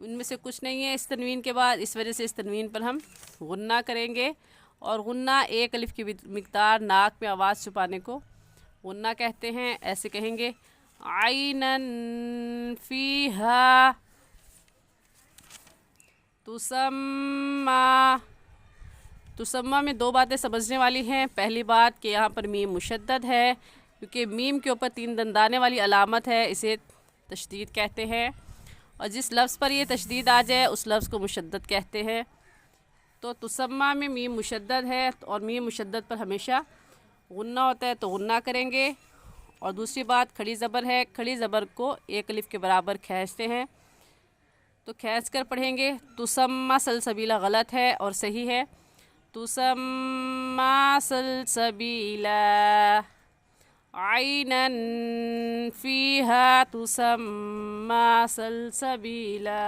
ان میں سے کچھ نہیں ہے اس تنوین کے بعد، اس وجہ سے اس تنوین پر ہم غنہ کریں گے، اور غنہ ایک الف کی مقدار ناک میں آواز چھپانے کو غنہ کہتے ہیں۔ ایسے کہیں گے عینن فیہا تسمّی۔ تسمّی میں دو باتیں سمجھنے والی ہیں۔ پہلی بات کہ یہاں پر میم مشدد ہے، کیونکہ میم کے اوپر 3 دندانے والی علامت ہے، اسے تشدید کہتے ہیں، اور جس لفظ پر یہ تشدید آ جائے اس لفظ کو مشدد کہتے ہیں۔ تو تسمّی میں میم مشدد ہے، اور میم مشدد پر ہمیشہ غنہ ہوتا ہے، تو غنہ کریں گے۔ اور دوسری بات کھڑی زبر ہے، کھڑی زبر کو ایک الف کے برابر کھینچتے ہیں، تو کھینچ کر پڑھیں گے۔ تسمّی سلسبیلا غلط ہے اور صحیح ہے تسمّی سلسبیلا، عینن فیہا تسمّی سلسبیلا،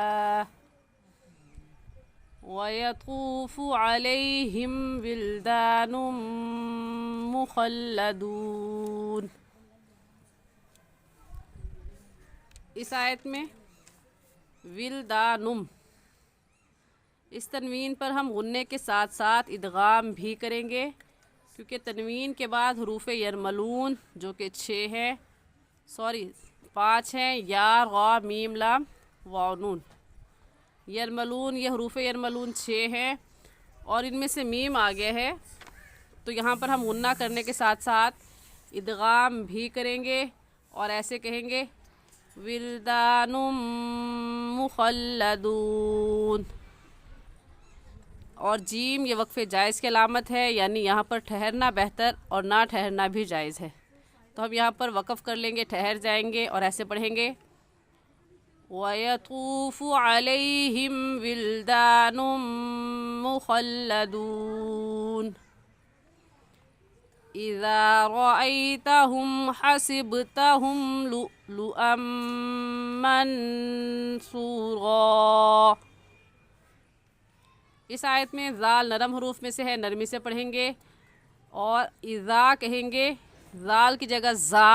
وَيَطُوفُ عَلَيْهِمْ وِلْدَانٌ مُخَلَّدُونَ۔ اس آیت میں ولدانم، اس تنوین پر ہم غنّے کے ساتھ ساتھ ادغام بھی کریں گے، کیونکہ تنوین کے بعد حروف یرملون جو کہ 5 ہیں، یا غا میم لام واو نون۔ یرملون، یہ حروف یرملون 6 ہیں، اور ان میں سے میم آ گیا ہے، تو یہاں پر ہم غنہ کرنے کے ساتھ ساتھ ادغام بھی کریں گے، اور ایسے کہیں گے ولدان مخلدون۔ اور جیم یہ وقف جائز کی علامت ہے، یعنی یہاں پر ٹھہرنا بہتر اور نہ ٹھہرنا بھی جائز ہے، تو ہم یہاں پر وقف کر لیں گے، ٹھہر جائیں گے، اور ایسے پڑھیں گے وَيَطُوفُ عَلَيْهِمْ وِلْدَانٌ مُخَلَّدُونَ إِذَا رَأَيْتَهُمْ حَسِبْتَهُمْ لُؤْلُؤًا مَّنثُورًا۔ اس آیت میں ذال نرم حروف میں سے ہے، نرمی سے پڑھیں گے، اور اذا کہیں گے، ذال کی جگہ زا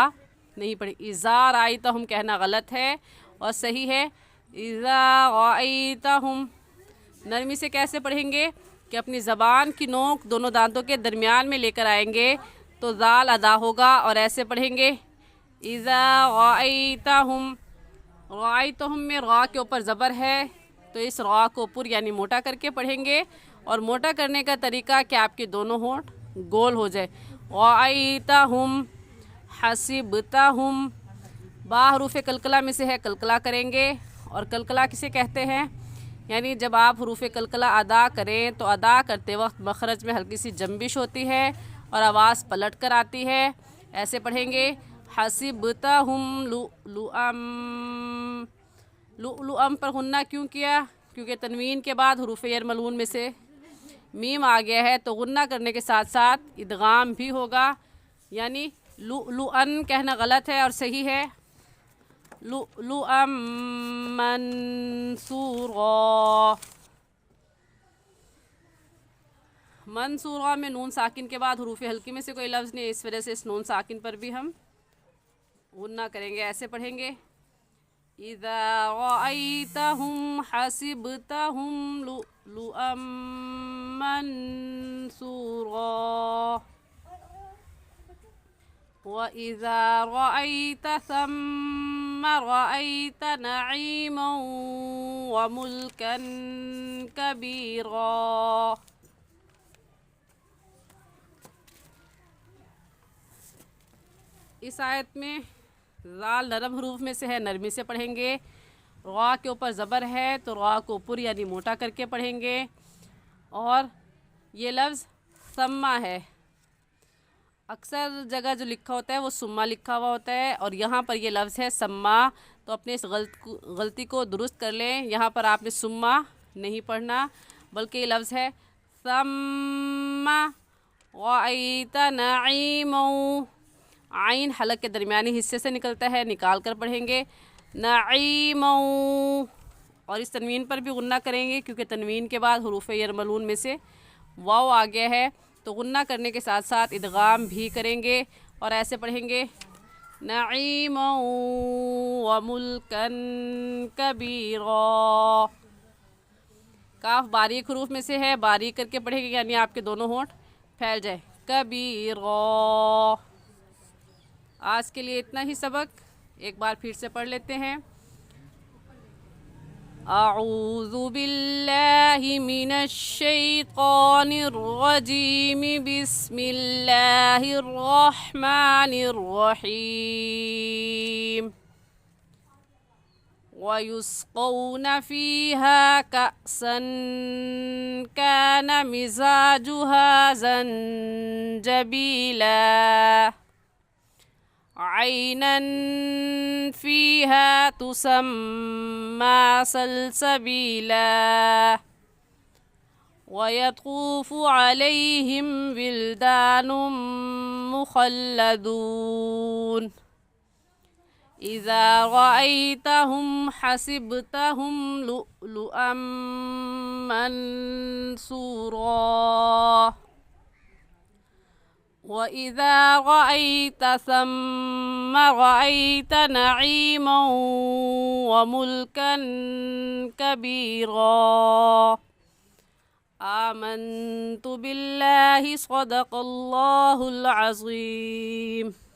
نہیں پڑھیں، اذا رأیتہم کہنا غلط ہے، اور صحیح ہے اذا رأیتہم۔ نرمی سے کیسے پڑھیں گے کہ اپنی زبان کی نوک دونوں دانتوں کے درمیان میں لے کر آئیں گے تو ذال ادا ہوگا، اور ایسے پڑھیں گے اذا رأیتہم۔ رأیتہم میں را کے اوپر زبر ہے، تو اس را کو پر یعنی موٹا کر کے پڑھیں گے، اور موٹا کرنے کا طریقہ کہ آپ کے دونوں ہونٹ گول ہو جائے۔ رأیتہم حسبتہم، با حروف قلقلہ میں سے ہے، قلقلہ کریں گے، اور قلقلہ کسے کہتے ہیں؟ یعنی جب آپ حروف قلقلہ ادا کریں تو ادا کرتے وقت مخرج میں ہلکی سی جنبش ہوتی ہے اور آواز پلٹ کر آتی ہے۔ ایسے پڑھیں گے حسبتہم لؤلؤا۔ لؤلؤا پر غنہ کیوں کیا؟ کیونکہ تنوین کے بعد حروف یرملون میں سے میم آ گیا ہے، تو غنہ کرنے کے ساتھ ساتھ ادغام بھی ہوگا، یعنی لؤلؤا کہنا غلط ہے اور صحیح ہے لؤلؤا منثورا۔ منصورہ میں نون ساکن کے بعد حروف ہلکی میں سے کوئی لفظ نہیں، اس وجہ سے اس نون ساکن پر بھی ہم غنہ کریں گے۔ ایسے پڑھیں گے اذا رأیتہم حسبتہم لؤلؤا منثورا وَإِذَا رَأَيْتَ ثَمَّ رَأَيْتَ نَعِيمًا وَمُلْكًا كَبِيرًا۔ اس آیت میں ذال نرم حروف میں سے ہے، نرمی سے پڑھیں گے، را کے اوپر زبر ہے تو را کو پر یعنی موٹا کر کے پڑھیں گے، اور یہ لفظ سما ہے، اکثر جگہ جو لکھا ہوتا ہے وہ سما لکھا ہوا ہوتا ہے، اور یہاں پر یہ لفظ ہے سما، تو اپنے اس غلطی کو درست کر لیں، یہاں پر آپ نے سما نہیں پڑھنا بلکہ یہ لفظ ہے سما رأیت نعیما۔ عین حلق کے درمیانی حصے سے نکلتا ہے، نکال کر پڑھیں گے نعیما، اور اس تنوین پر بھی غنہ کریں گے کیونکہ تنوین کے بعد حروف یرملون میں سے واو آ گیا ہے، تو غنہ کرنے کے ساتھ ساتھ ادغام بھی کریں گے، اور ایسے پڑھیں گے نعیما وملكا كبيرا. کاف باریک حروف میں سے ہے, باریک کر کے پڑھے گا یعنی آپ کے دونوں ہونٹ پھیل جائے. کبیرا. آج کے لیے اتنا ہی سبق, ایک بار پھر سے پڑھ لیتے ہیں. اعوذ باللہ من الشیطان الرجیم. بسم اللہ الرحمن الرحیم. وَيُسْقَوْنَ فِيهَا كَأْسًا كَانَ مِزَاجُهَا زَنْجَبِيلًا عَيْنًا فِيهَا تُسَمَّى سَلْسَبِيلًا. وَيَطُوفُ عَلَيْهِمْ وِلْدَانٌ مُخَلَّدُونَ إِذَا رَأَيْتَهُمْ حَسِبْتَهُمْ لُؤْلُؤًا مَّنثُورًا وَإِذَا رَأَيْتَ ثَمَّ رَأَيْتَ نَعِيمًا وَمُلْكًا كَبِيرًا. آمنت بالله صدق الله العظيم.